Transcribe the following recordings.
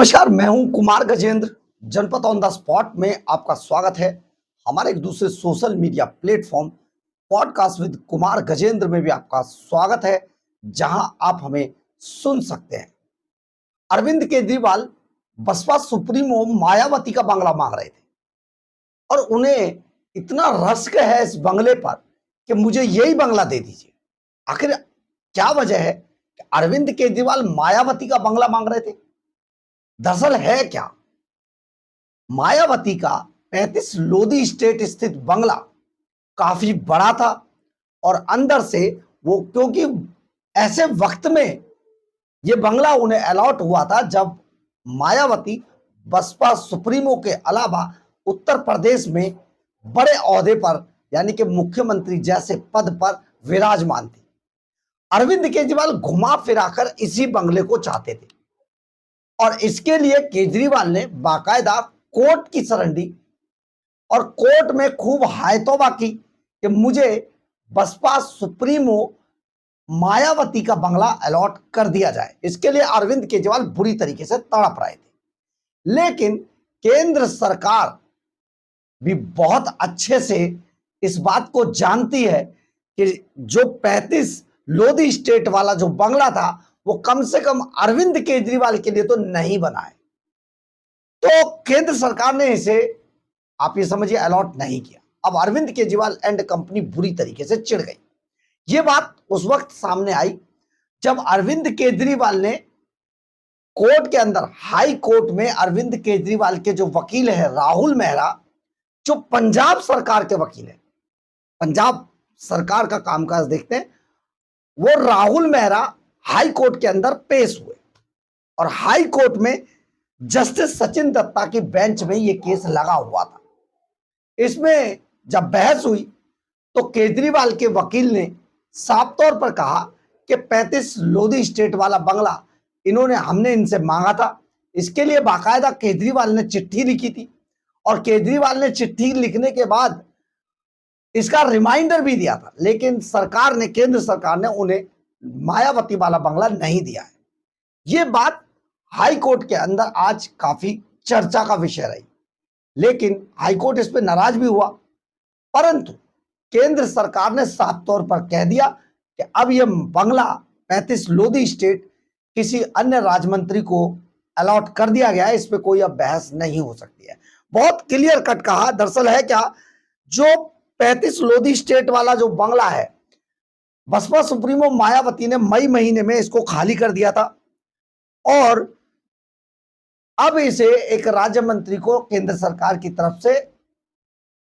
नमस्कार, मैं हूं कुमार गजेंद्र। जनपद ऑन द स्पॉट में आपका स्वागत है। हमारे एक दूसरे social media platform podcast with Kumar Gajendra में भी आपका स्वागत है, जहां आप हमें सुन सकते हैं। अरविंद केजरीवाल बसपा सुप्रीमो मायावती का बंगला मांग रहे थे और उन्हें इतना रश्क है इस बंगले पर कि मुझे यही बंगला दे दीजिए। आखिर क्या वजह है कि अरविंद केजरीवाल मायावती का बंगला मांग रहे थे? दरअसल है क्या, मायावती का 35 लोधी स्टेट स्थित बंगला काफी बड़ा था और अंदर से वो, क्योंकि ऐसे वक्त में ये बंगला उन्हें अलॉट हुआ था जब मायावती बसपा सुप्रीमो के अलावा उत्तर प्रदेश में बड़े ओहदे पर यानी कि मुख्यमंत्री जैसे पद पर विराजमान थी। अरविंद केजरीवाल घुमा फिराकर इसी बंगले को चाहते थे और इसके लिए केजरीवाल ने बाकायदा कोर्ट की शरण ली और कोर्ट में खूब हायतौबा की कि मुझे बसपा सुप्रीमो मायावती का बंगला अलॉट कर दिया जाए। इसके लिए अरविंद केजरीवाल बुरी तरीके से तड़प रहे थे, लेकिन केंद्र सरकार भी बहुत अच्छे से इस बात को जानती है कि जो 35 लोधी स्टेट वाला जो बंगला था वो कम से कम अरविंद केजरीवाल के लिए तो नहीं बना है। तो केंद्र सरकार ने इसे, आप ये समझिए, अलॉट नहीं किया। अब अरविंद केजरीवाल एंड कंपनी बुरी तरीके से चिढ़ गई। ये बात उस वक्त सामने आई जब अरविंद केजरीवाल ने कोर्ट के अंदर, हाई कोर्ट में अरविंद केजरीवाल के जो वकील है राहुल मेहरा, जो पंजाब सरकार के वकील है, पंजाब सरकार का कामकाज देखते हैं, वो राहुल मेहरा हाई कोर्ट के अंदर पेश हुए और हाई कोर्ट में जस्टिस सचिन दत्ता की बेंच में यह केस लगा हुआ था। इसमें जब बहस हुई तो केजरीवाल के वकील ने साफ तौर पर कहा कि 35 लोधी स्टेट वाला बंगला हमने इनसे मांगा था। इसके लिए बाकायदा केजरीवाल ने चिट्ठी लिखी थी और केजरीवाल ने चिट्ठी लिखने के बाद इसका रिमाइंडर भी दिया था, लेकिन सरकार ने, केंद्र सरकार ने उन्हें मायावती वाला बंगला नहीं दिया है। यह बात हाई कोर्ट के अंदर आज काफी चर्चा का विषय रही, लेकिन हाई कोर्ट इस पर नाराज भी हुआ। परंतु केंद्र सरकार ने साफ तौर पर कह दिया कि अब यह बंगला 35 लोधी स्टेट किसी अन्य राज्यमंत्री को अलॉट कर दिया गया है, इस पर कोई अब बहस नहीं हो सकती है। बहुत क्लियर कट कहा। दरअसल है क्या, जो 35 लोधी स्टेट वाला जो बंगला है, बसपा सुप्रीमो मायावती ने मई महीने में इसको खाली कर दिया था और अब इसे एक राज्य मंत्री को केंद्र सरकार की तरफ से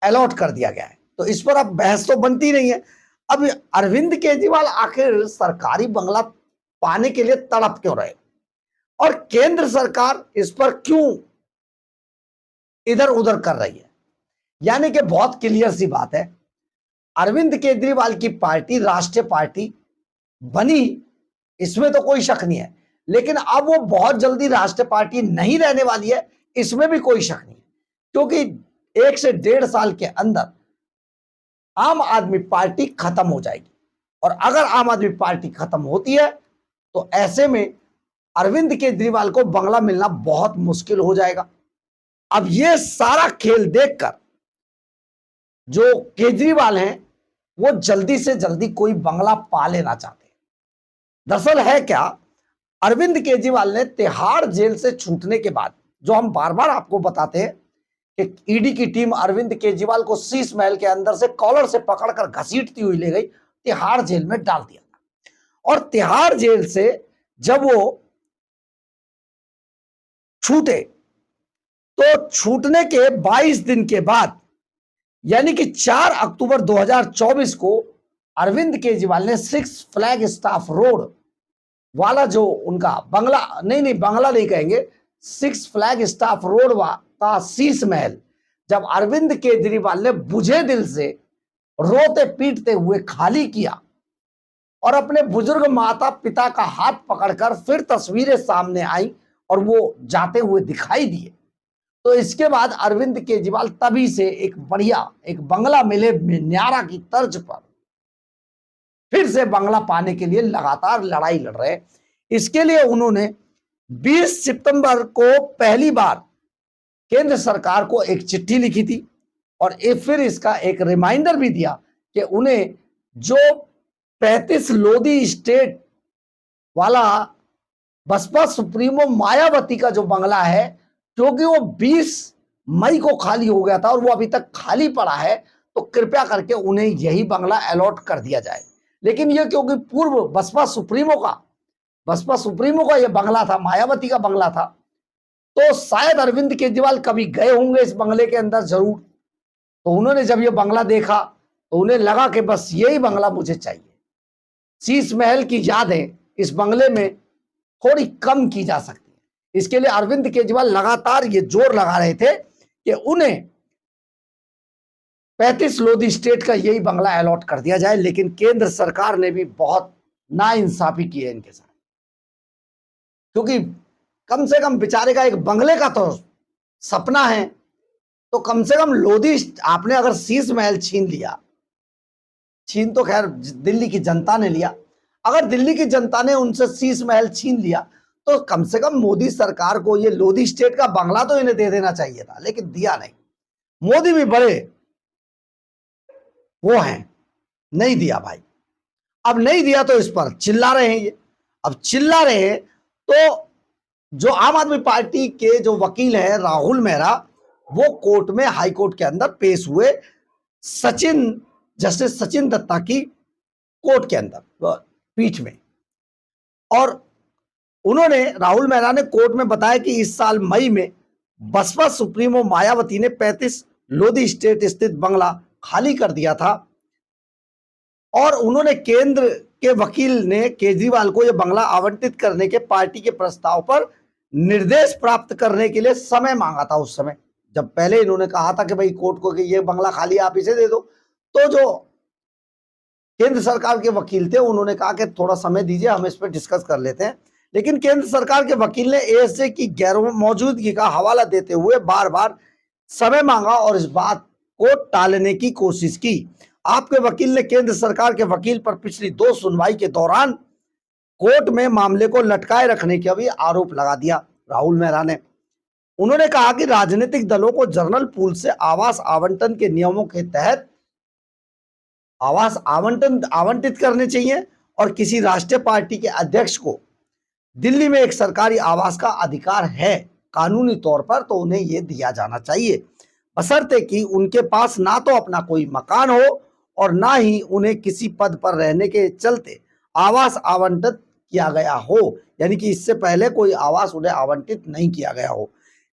अलॉट कर दिया गया है। तो इस पर अब बहस तो बनती नहीं है। अब अरविंद केजरीवाल आखिर सरकारी बंगला पाने के लिए तड़प क्यों रहे और केंद्र सरकार इस पर क्यों इधर उधर कर रही है? यानी कि बहुत क्लियर सी बात है, अरविंद केजरीवाल की पार्टी राष्ट्रीय पार्टी बनी, इसमें तो कोई शक नहीं है, लेकिन अब वो बहुत जल्दी राष्ट्रीय पार्टी नहीं रहने वाली है, इसमें भी कोई शक नहीं है, क्योंकि 1 से 1.5 साल के अंदर आम आदमी पार्टी खत्म हो जाएगी और अगर आम आदमी पार्टी खत्म होती है तो ऐसे में अरविंद केजरीवाल को बंगला मिलना बहुत मुश्किल हो जाएगा। अब ये सारा खेल देखकर जो केजरीवाल हैं वो जल्दी से जल्दी कोई बंगला पा लेना चाहते हैं। दरअसल है क्या, अरविंद केजरीवाल ने तिहाड़ जेल से छूटने के बाद, जो हम बार बार आपको बताते हैं कि ईडी की टीम अरविंद केजरीवाल को शीश महल के अंदर से कॉलर से पकड़कर घसीटती हुई ले गई, तिहाड़ जेल में डाल दिया था और तिहाड़ जेल से जब वो छूटे तो छूटने के 22 दिन के बाद यानी कि 4 अक्टूबर 2024 को अरविंद केजरीवाल ने 6 फ्लैग स्टाफ रोड वाला जो उनका बंगला, नहीं बंगला नहीं कहेंगे, 6 फ्लैग स्टाफ रोड का शीश महल, जब अरविंद केजरीवाल ने बुझे दिल से रोते पीटते हुए खाली किया और अपने बुजुर्ग माता पिता का हाथ पकड़कर फिर तस्वीरें सामने आई और वो जाते हुए दिखाई दिए, तो इसके बाद अरविंद केजरीवाल तभी से एक बढ़िया, एक बंगला मिले न्यारा की तर्ज पर फिर से बंगला पाने के लिए लगातार लड़ाई लड़ रहे हैं। इसके लिए उन्होंने 20 सितंबर को पहली बार केंद्र सरकार को एक चिट्ठी लिखी थी और फिर इसका एक रिमाइंडर भी दिया कि उन्हें जो 35 लोधी स्टेट वाला बसपा सुप्रीमो मायावती का जो बंगला है, क्योंकि वो 20 मई को खाली हो गया था और वो अभी तक खाली पड़ा है, तो कृपया करके उन्हें यही बंगला अलॉट कर दिया जाए। लेकिन ये क्योंकि पूर्व बसपा सुप्रीमो का ये बंगला था, मायावती का बंगला था, तो शायद अरविंद केजरीवाल कभी गए होंगे इस बंगले के अंदर जरूर। तो उन्होंने जब ये बंगला देखा तो उन्हें लगा कि बस यही बंगला मुझे चाहिए। शीश महल की यादें इस बंगले में थोड़ी कम की जा सकती है। इसके लिए अरविंद केजरीवाल लगातार ये जोर लगा रहे थे कि उन्हें 35 लोधी स्टेट का यही बंगला अलॉट कर दिया जाए, लेकिन केंद्र सरकार ने भी बहुत नाइंसाफी की है इनके साथ, क्योंकि कम से कम बेचारे का एक बंगले का तो सपना है, तो कम से कम लोधी, आपने अगर शीश महल छीन लिया, छीन तो खैर दिल्ली की जनता ने लिया, अगर दिल्ली की जनता ने उनसे शीश महल छीन लिया तो कम से कम मोदी सरकार को ये लोधी स्टेट का बंगला तो इन्हें दे देना चाहिए था, लेकिन दिया नहीं। मोदी भी बड़े वो हैं, नहीं दिया भाई। अब नहीं दिया तो इस पर चिल्ला रहे हैं ये। अब चिल्ला रहे हैं तो जो आम आदमी पार्टी के जो वकील हैं राहुल मेहरा, वो कोर्ट में, हाई कोर्ट के अंदर पेश हुए जस्टिस सचिन दत्ता की कोर्ट के अंदर, पीठ में, और उन्होंने, राहुल मेहरा ने कोर्ट में बताया कि इस साल मई में बसपा सुप्रीमो मायावती ने 35 लोधी स्टेट स्थित बंगला खाली कर दिया था और उन्होंने, केंद्र के वकील ने केजरीवाल को यह बंगला आवंटित करने के पार्टी के प्रस्ताव पर निर्देश प्राप्त करने के लिए समय मांगा था। उस समय जब पहले इन्होंने कहा था कि भाई कोर्ट को कि ये बंगला खाली आप इसे दे दो, तो जो केंद्र सरकार के वकील थे उन्होंने कहा कि थोड़ा समय दीजिए, हम इस पर डिस्कस कर लेते हैं। लेकिन केंद्र सरकार के वकील ने एएसजे की गैर मौजूदगी का हवाला देते हुए बार बार समय मांगा और इस बात को टालने की कोशिश की। आपके वकील ने केंद्र सरकार के वकील पर पिछली 2 सुनवाई के दौरान कोर्ट में मामले को लटकाए रखने का भी आरोप लगा दिया राहुल मेहरा ने। उन्होंने कहा कि राजनीतिक दलों को जनरल पूल से आवास आवंटन के नियमों के तहत आवास आवंटित करने चाहिए और किसी राष्ट्रीय पार्टी के अध्यक्ष को दिल्ली में एक सरकारी आवास का अधिकार है कानूनी तौर पर, तो उन्हें यह दिया जाना चाहिए, बशर्ते कि उनके पास ना तो अपना कोई मकान हो और ना ही उन्हें किसी पद पर रहने के चलते आवास आवंटित किया गया हो, यानी कि इससे पहले कोई आवास उन्हें आवंटित नहीं किया गया हो।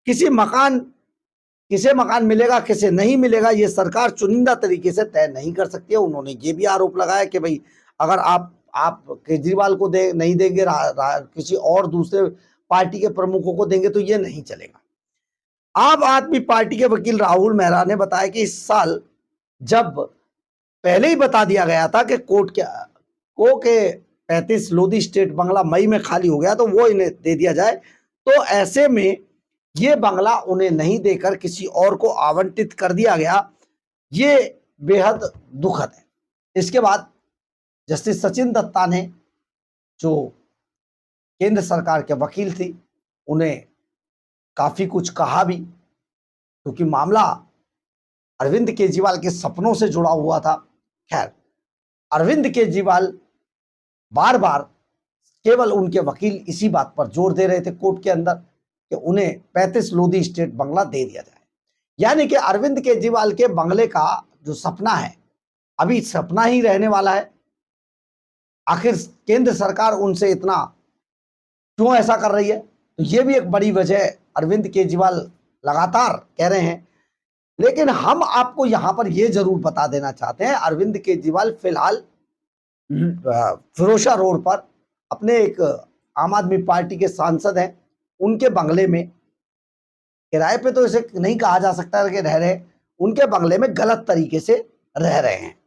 किसे मकान मिलेगा, किसे नहीं मिलेगा, ये सरकार चुनिंदा तरीके से तय नहीं कर सकती है। उन्होंने ये भी आरोप लगाया कि भाई अगर आप केजरीवाल को नहीं देंगे, किसी और दूसरे पार्टी के प्रमुखों को देंगे तो ये नहीं चलेगा। आम आदमी पार्टी के वकील राहुल मेहरा ने बताया कि इस साल जब पहले ही बता दिया गया था कि कोर्ट के 35 लोधी स्टेट बंगला मई में खाली हो गया तो वो इन्हें दे दिया जाए, तो ऐसे में ये बंगला उन्हें नहीं देकर किसी और को आवंटित कर दिया गया, ये बेहद दुखद है। इसके बाद जस्टिस सचिन दत्ता ने, जो केंद्र सरकार के वकील थी, उन्हें काफी कुछ कहा भी, क्योंकि मामला अरविंद केजरीवाल के सपनों से जुड़ा हुआ था। खैर, अरविंद केजरीवाल बार बार, केवल उनके वकील इसी बात पर जोर दे रहे थे कोर्ट के अंदर कि उन्हें 35 लोधी स्टेट बंगला दे दिया जाए, यानी कि अरविंद केजरीवाल के बंगले का जो सपना है अभी सपना ही रहने वाला है। आखिर केंद्र सरकार उनसे इतना क्यों ऐसा कर रही है, तो ये भी एक बड़ी वजह अरविंद केजरीवाल लगातार कह रहे हैं। लेकिन हम आपको यहां पर यह जरूर बता देना चाहते हैं, अरविंद केजरीवाल फिलहाल फिरोशा रोड पर अपने एक आम आदमी पार्टी के सांसद हैं, उनके बंगले में किराए पे तो इसे नहीं कहा जा सकता कि रह रहे, उनके बंगले में गलत तरीके से रह रहे हैं।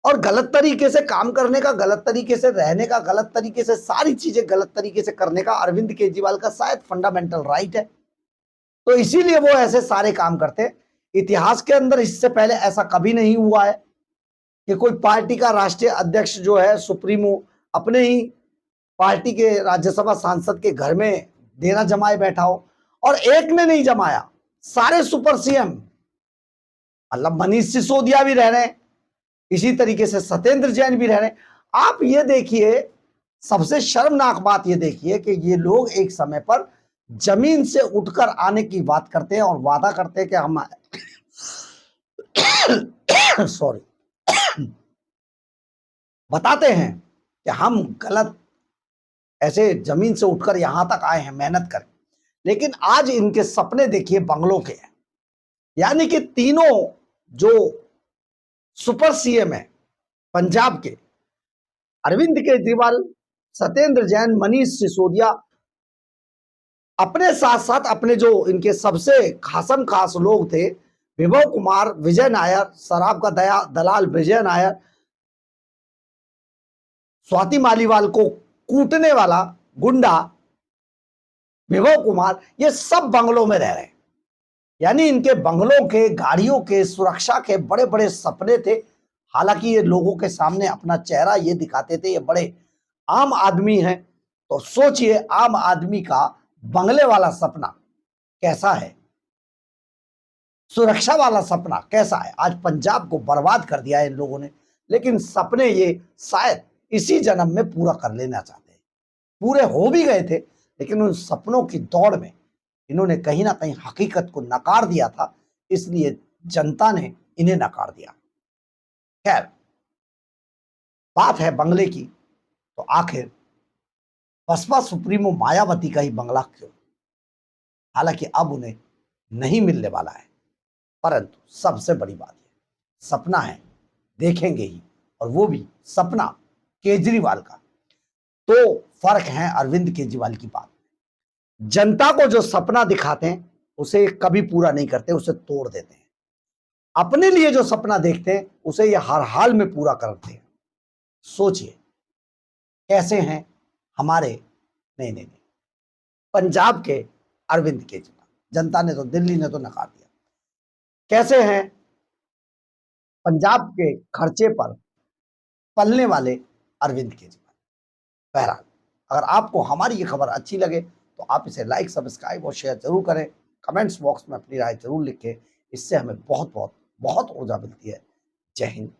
और गलत तरीके से काम करने का, गलत तरीके से रहने का, गलत तरीके से सारी चीजें गलत तरीके से करने का अरविंद केजरीवाल का शायद फंडामेंटल राइट है, तो इसीलिए वो ऐसे सारे काम करते हैं। इतिहास के अंदर इससे पहले ऐसा कभी नहीं हुआ है कि कोई पार्टी का राष्ट्रीय अध्यक्ष जो है, सुप्रीमो, अपने ही पार्टी के राज्यसभा सांसद के घर में डेरा जमाए बैठा हो, और एक ने नहीं जमाया, सारे सुपर सीएम, मतलब मनीष सिसोदिया भी रह रहे हैं, इसी तरीके से सत्येंद्र जैन भी रह रहे हैं। आप ये देखिए, सबसे शर्मनाक बात ये देखिए कि ये लोग एक समय पर जमीन से उठकर आने की बात करते हैं और वादा करते हैं कि हम सॉरी बताते हैं कि हम गलत ऐसे जमीन से उठकर यहां तक आए हैं मेहनत कर, लेकिन आज इनके सपने देखिए बंगलों के हैं। यानी कि तीनों जो सुपर सीएम है पंजाब के, अरविंद केजरीवाल, सत्येंद्र जैन, मनीष सिसोदिया, अपने साथ साथ अपने जो इनके सबसे खासम खास लोग थे, विभव कुमार, विजय नायर, शराब का दलाल विजय नायर, स्वाति मालीवाल को कूटने वाला गुंडा विभव कुमार, ये सब बंगलों में रह रहे हैं। यानी इनके बंगलों के, गाड़ियों के, सुरक्षा के बड़े बड़े सपने थे। हालांकि ये लोगों के सामने अपना चेहरा ये दिखाते थे ये बड़े आम आदमी हैं। तो सोचिए आम आदमी का बंगले वाला सपना कैसा है, सुरक्षा वाला सपना कैसा है। आज पंजाब को बर्बाद कर दिया है इन लोगों ने, लेकिन सपने ये शायद इसी जन्म में पूरा कर लेना चाहते हैं। पूरे हो भी गए थे, लेकिन उन सपनों की दौड़ में इन्होंने कहीं ना कहीं हकीकत को नकार दिया था, इसलिए जनता ने इन्हें नकार दिया। खैर, बात है बंगले की, तो आखिर बसपा सुप्रीमो मायावती का ही बंगला क्यों? हालांकि अब उन्हें नहीं मिलने वाला है, परंतु सबसे बड़ी बात है सपना है, देखेंगे ही, और वो भी सपना केजरीवाल का। तो फर्क है अरविंद केजरीवाल की बात, जनता को जो सपना दिखाते हैं उसे कभी पूरा नहीं करते, उसे तोड़ देते हैं। अपने लिए जो सपना देखते हैं उसे ये हर हाल में पूरा करते हैं। सोचिए कैसे हैं हमारे नहीं, पंजाब के अरविंद केजरीवाल, जनता ने तो, दिल्ली ने तो नकार दिया। कैसे हैं पंजाब के खर्चे पर पलने वाले अरविंद केजरीवाल। बहरहाल, अगर आपको हमारी ये खबर अच्छी लगे तो आप इसे लाइक, सब्सक्राइब और शेयर जरूर करें। कमेंट्स बॉक्स में अपनी राय जरूर लिखें, इससे हमें बहुत बहुत बहुत ऊर्जा मिलती है। जय हिंद,